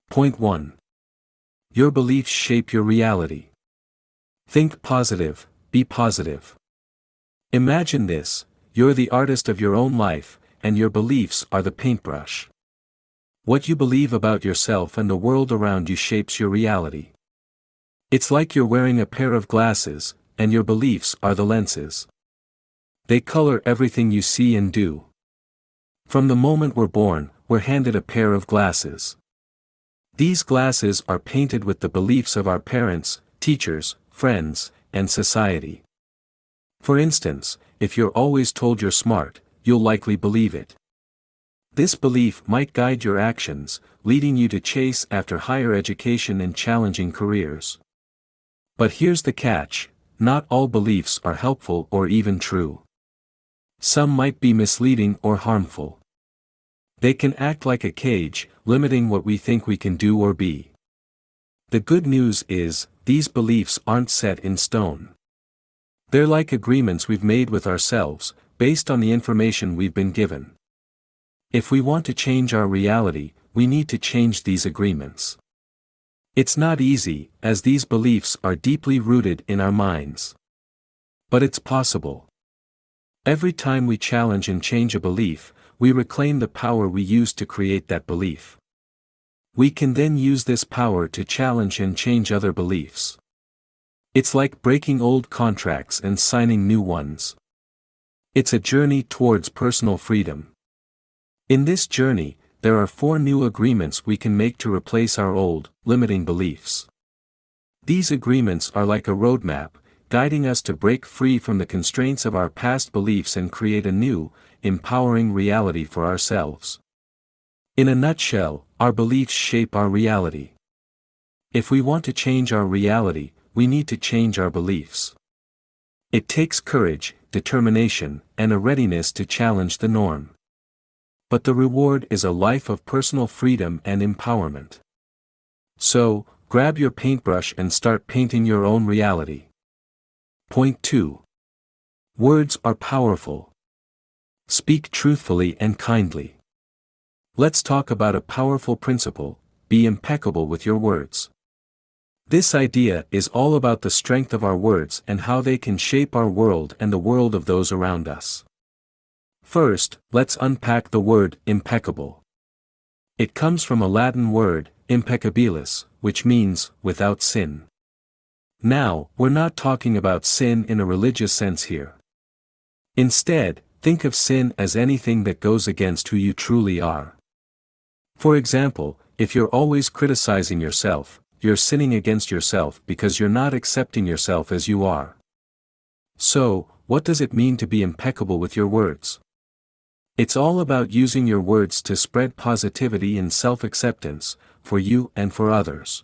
Point 1. Your beliefs shape your reality. Think positive, be positive. Imagine this: you're the artist of your own life, and your beliefs are the paintbrush. What you believe about yourself and the world around you shapes your reality. It's like you're wearing a pair of glasses, and your beliefs are the lenses. They color everything you see and do. From the moment we're born, we're handed a pair of glasses. These glasses are painted with the beliefs of our parents, teachers, friends, and society. For instance, if you're always told you're smart, you'll likely believe it. This belief might guide your actions, leading you to chase after higher education and challenging careers. But here's the catch: not all beliefs are helpful or even true. Some might be misleading or harmful. They can act like a cage, limiting what we think we can do or be. The good news is, these beliefs aren't set in stone. They're like agreements we've made with ourselves, based on the information we've been given. If we want to change our reality, we need to change these agreements. It's not easy, as these beliefs are deeply rooted in our minds. But it's possible. Every time we challenge and change a belief, we reclaim the power we used to create that belief. We can then use this power to challenge and change other beliefs. It's like breaking old contracts and signing new ones. It's a journey towards personal freedom. In this journey, there are 4 new agreements we can make to replace our old, limiting beliefs. These agreements are like a roadmap, guiding us to break free from the constraints of our past beliefs and create a new, empowering reality for ourselves. In a nutshell, our beliefs shape our reality. If we want to change our reality, we need to change our beliefs. It takes courage, determination, and a readiness to challenge the norm. But the reward is a life of personal freedom and empowerment. So, grab your paintbrush and start painting your own reality. Point 2. Words are powerful. Speak truthfully and kindly. Let's talk about a powerful principle: be impeccable with your words. This idea is all about the strength of our words and how they can shape our world and the world of those around us. First, let's unpack the word impeccable. It comes from a Latin word, impeccabilis, which means without sin. Now, we're not talking about sin in a religious sense here. Instead, think of sin as anything that goes against who you truly are. For example, if you're always criticizing yourself, you're sinning against yourself because you're not accepting yourself as you are. So, what does it mean to be impeccable with your words? It's all about using your words to spread positivity and self-acceptance, for you and for others.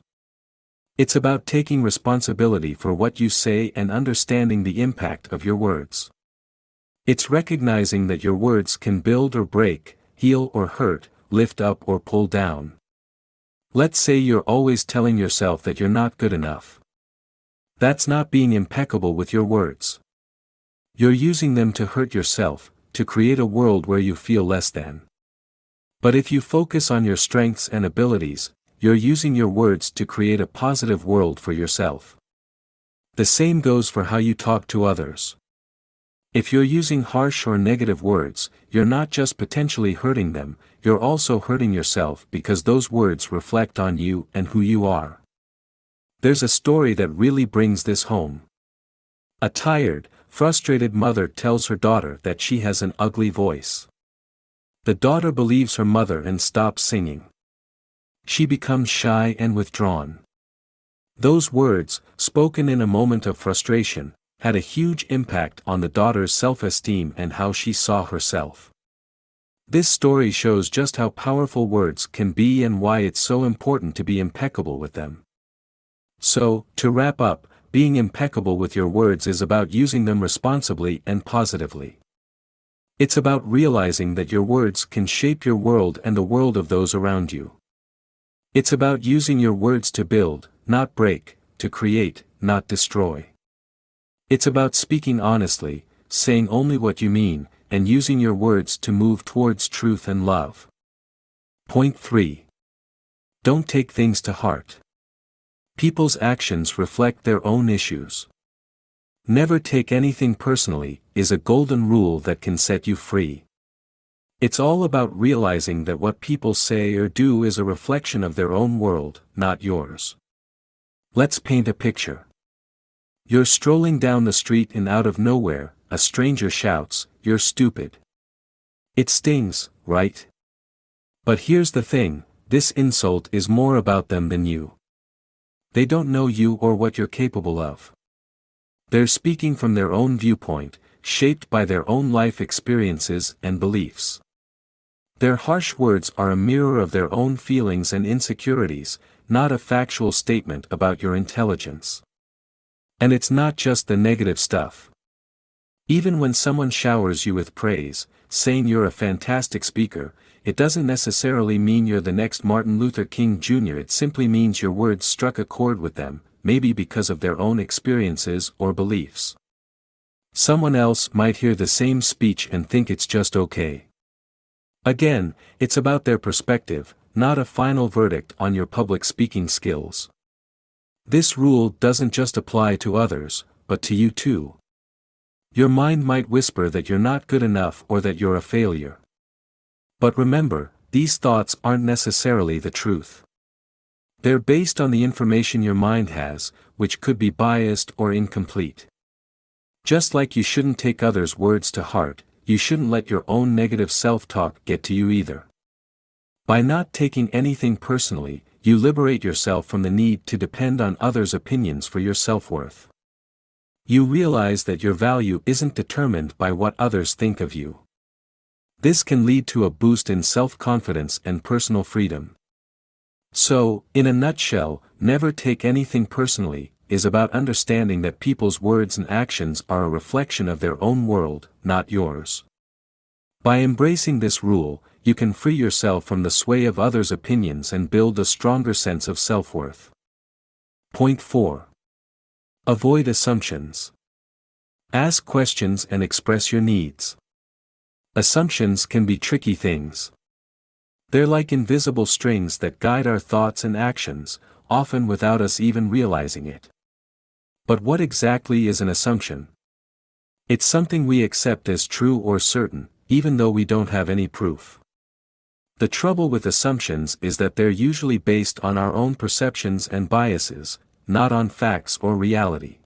It's about taking responsibility for what you say and understanding the impact of your words. It's recognizing that your words can build or break, heal or hurt, lift up or pull down. Let's say you're always telling yourself that you're not good enough. That's not being impeccable with your words. You're using them to hurt yourself, to create a world where you feel less than. But if you focus on your strengths and abilities, you're using your words to create a positive world for yourself. The same goes for how you talk to others. If you're using harsh or negative words, you're not just potentially hurting them, you're also hurting yourself because those words reflect on you and who you are. There's a story that really brings this home. A tired, frustrated mother tells her daughter that she has an ugly voice. The daughter believes her mother and stops singing. She becomes shy and withdrawn. Those words, spoken in a moment of frustration, had a huge impact on the daughter's self-esteem and how she saw herself. This story shows just how powerful words can be and why it's so important to be impeccable with them. So, to wrap up, being impeccable with your words is about using them responsibly and positively. It's about realizing that your words can shape your world and the world of those around you. It's about using your words to build, not break, to create, not destroy. It's about speaking honestly, saying only what you mean, and using your words to move towards truth and love. Point 3. Don't take things to heart. People's actions reflect their own issues. Never take anything personally is a golden rule that can set you free. It's all about realizing that what people say or do is a reflection of their own world, not yours. Let's paint a picture. You're strolling down the street and out of nowhere, a stranger shouts, "You're stupid." It stings, right? But here's the thing, this insult is more about them than you. They don't know you or what you're capable of. They're speaking from their own viewpoint, shaped by their own life experiences and beliefs. Their harsh words are a mirror of their own feelings and insecurities, not a factual statement about your intelligence. And it's not just the negative stuff. Even when someone showers you with praise, saying you're a fantastic speaker, it doesn't necessarily mean you're the next Martin Luther King Jr. It simply means your words struck a chord with them, maybe because of their own experiences or beliefs. Someone else might hear the same speech and think it's just okay. Again, it's about their perspective, not a final verdict on your public speaking skills. This rule doesn't just apply to others, but to you too. Your mind might whisper that you're not good enough or that you're a failure. But remember, these thoughts aren't necessarily the truth. They're based on the information your mind has, which could be biased or incomplete. Just like you shouldn't take others' words to heart, you shouldn't let your own negative self-talk get to you either. By not taking anything personally, you liberate yourself from the need to depend on others' opinions for your self-worth. You realize that your value isn't determined by what others think of you. This can lead to a boost in self-confidence and personal freedom. So, in a nutshell, never take anything personally, is about understanding that people's words and actions are a reflection of their own world, not yours. By embracing this rule, you can free yourself from the sway of others' opinions and build a stronger sense of self-worth. Point 4. Avoid assumptions. Ask questions and express your needs. Assumptions can be tricky things. They're like invisible strings that guide our thoughts and actions, often without us even realizing it. But what exactly is an assumption? It's something we accept as true or certain, even though we don't have any proof. The trouble with assumptions is that they're usually based on our own perceptions and biases, not on facts or reality.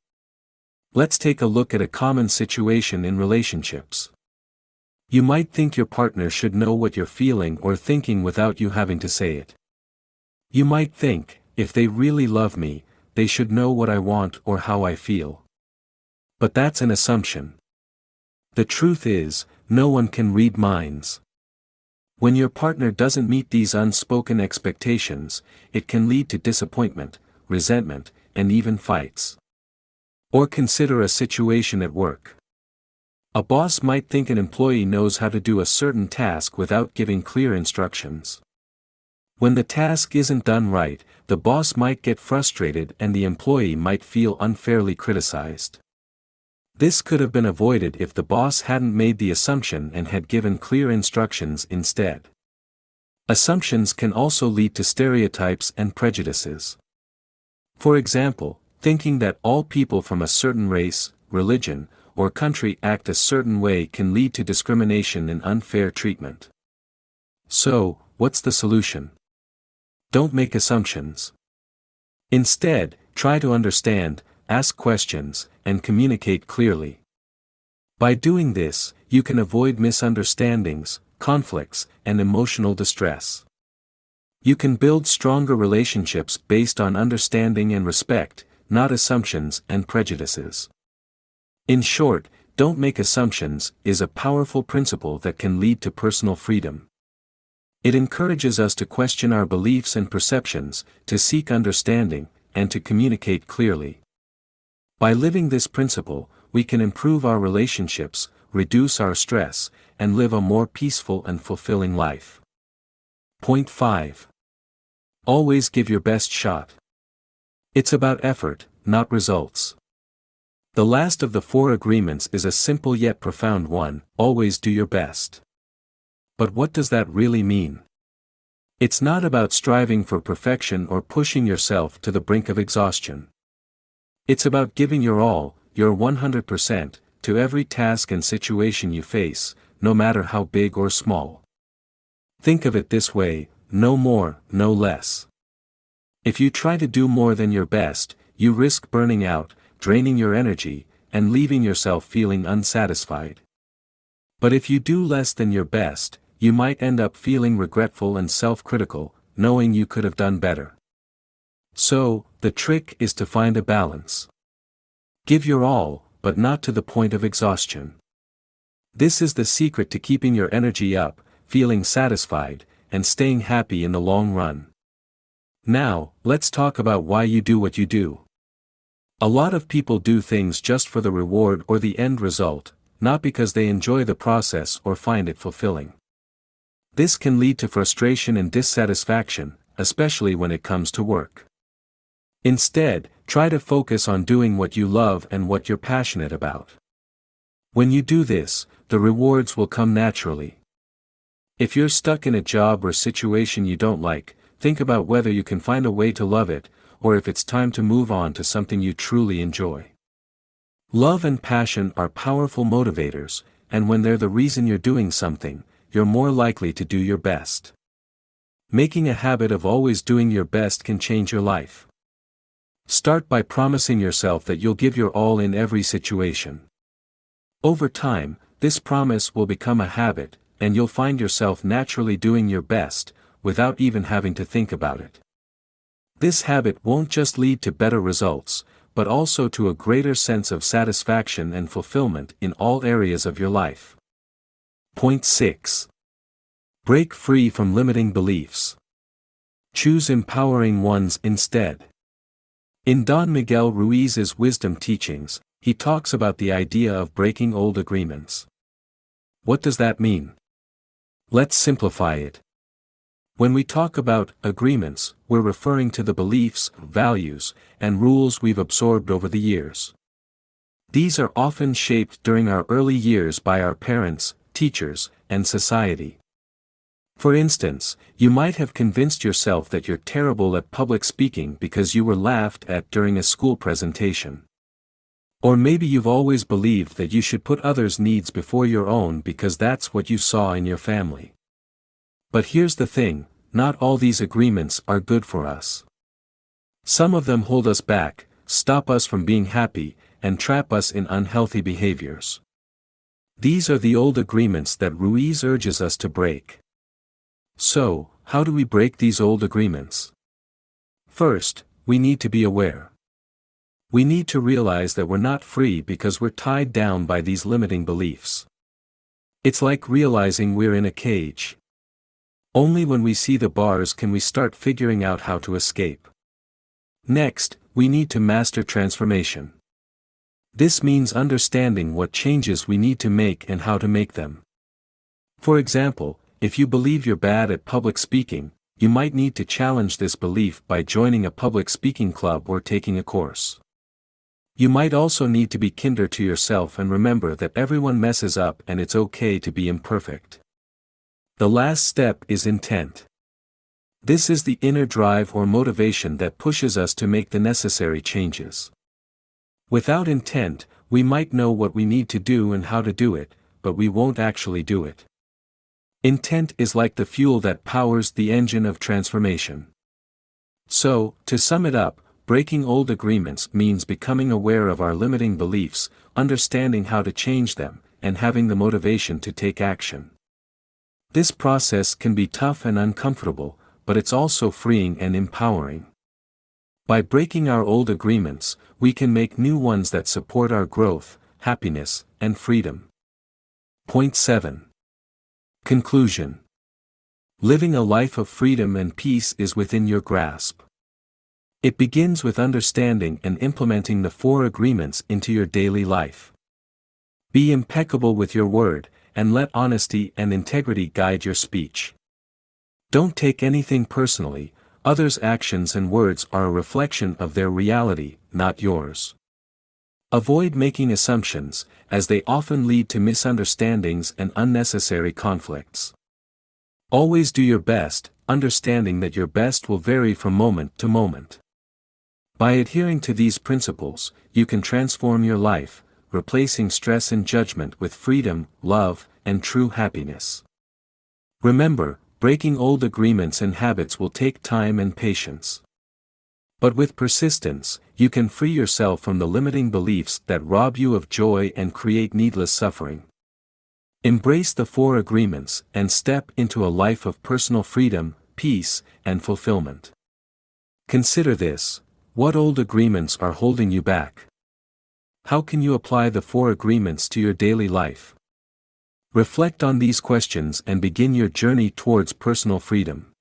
Let's take a look at a common situation in relationships. You might think your partner should know what you're feeling or thinking without you having to say it. You might think, if they really love me, they should know what I want or how I feel. But that's an assumption. The truth is, no one can read minds. When your partner doesn't meet these unspoken expectations, it can lead to disappointment, resentment, and even fights. Or consider a situation at work. A boss might think an employee knows how to do a certain task without giving clear instructions. When the task isn't done right, the boss might get frustrated and the employee might feel unfairly criticized. This could have been avoided if the boss hadn't made the assumption and had given clear instructions instead. Assumptions can also lead to stereotypes and prejudices. For example, thinking that all people from a certain race, religion, or country act a certain way can lead to discrimination and unfair treatment. So, what's the solution? Don't make assumptions. Instead, try to understand, ask questions, and communicate clearly. By doing this, you can avoid misunderstandings, conflicts, and emotional distress. You can build stronger relationships based on understanding and respect, not assumptions and prejudices. In short, don't make assumptions is a powerful principle that can lead to personal freedom. It encourages us to question our beliefs and perceptions, to seek understanding, and to communicate clearly. By living this principle, we can improve our relationships, reduce our stress, and live a more peaceful and fulfilling life. Point 5. Always give your best shot. It's about effort, not results. The last of the 4 agreements is a simple yet profound one: always do your best. But what does that really mean? It's not about striving for perfection or pushing yourself to the brink of exhaustion. It's about giving your all, your 100%, to every task and situation you face, no matter how big or small. Think of it this way: no more, no less. If you try to do more than your best, you risk burning out, draining your energy, and leaving yourself feeling unsatisfied. But if you do less than your best, you might end up feeling regretful and self-critical, knowing you could have done better. So, the trick is to find a balance. Give your all, but not to the point of exhaustion. This is the secret to keeping your energy up, feeling satisfied, and staying happy in the long run. Now, let's talk about why you do what you do. A lot of people do things just for the reward or the end result, not because they enjoy the process or find it fulfilling. This can lead to frustration and dissatisfaction, especially when it comes to work. Instead, try to focus on doing what you love and what you're passionate about. When you do this, the rewards will come naturally. If you're stuck in a job or situation you don't like, think about whether you can find a way to love it, or if it's time to move on to something you truly enjoy. Love and passion are powerful motivators, and when they're the reason you're doing something, you're more likely to do your best. Making a habit of always doing your best can change your life. Start by promising yourself that you'll give your all in every situation. Over time, this promise will become a habit, and you'll find yourself naturally doing your best, without even having to think about it. This habit won't just lead to better results, but also to a greater sense of satisfaction and fulfillment in all areas of your life. Point 6. Break free from limiting beliefs. Choose empowering ones instead. In Don Miguel Ruiz's wisdom teachings, he talks about the idea of breaking old agreements. What does that mean? Let's simplify it. When we talk about agreements, we're referring to the beliefs, values, and rules we've absorbed over the years. These are often shaped during our early years by our parents, teachers, and society. For instance, you might have convinced yourself that you're terrible at public speaking because you were laughed at during a school presentation. Or maybe you've always believed that you should put others' needs before your own because that's what you saw in your family. But here's the thing, not all these agreements are good for us. Some of them hold us back, stop us from being happy, and trap us in unhealthy behaviors. These are the old agreements that Ruiz urges us to break. So, how do we break these old agreements? First, we need to be aware. We need to realize that we're not free because we're tied down by these limiting beliefs. It's like realizing we're in a cage. Only when we see the bars can we start figuring out how to escape. Next, we need to master transformation. This means understanding what changes we need to make and how to make them. For example, if you believe you're bad at public speaking, you might need to challenge this belief by joining a public speaking club or taking a course. You might also need to be kinder to yourself and remember that everyone messes up and it's okay to be imperfect. The last step is intent. This is the inner drive or motivation that pushes us to make the necessary changes. Without intent, we might know what we need to do and how to do it, but we won't actually do it. Intent is like the fuel that powers the engine of transformation. So, to sum it up, breaking old agreements means becoming aware of our limiting beliefs, understanding how to change them, and having the motivation to take action. This process can be tough and uncomfortable, but it's also freeing and empowering. By breaking our old agreements, we can make new ones that support our growth, happiness, and freedom. Point 7. Conclusion. Living a life of freedom and peace is within your grasp. It begins with understanding and implementing the 4 agreements into your daily life. Be impeccable with your word, and let honesty and integrity guide your speech. Don't take anything personally, others' actions and words are a reflection of their reality, not yours. Avoid making assumptions, as they often lead to misunderstandings and unnecessary conflicts. Always do your best, understanding that your best will vary from moment to moment. By adhering to these principles, you can transform your life, replacing stress and judgment with freedom, love, and true happiness. Remember, breaking old agreements and habits will take time and patience. But with persistence, you can free yourself from the limiting beliefs that rob you of joy and create needless suffering. Embrace the 4 agreements and step into a life of personal freedom, peace, and fulfillment. Consider this: what old agreements are holding you back? How can you apply the 4 agreements to your daily life? Reflect on these questions and begin your journey towards personal freedom.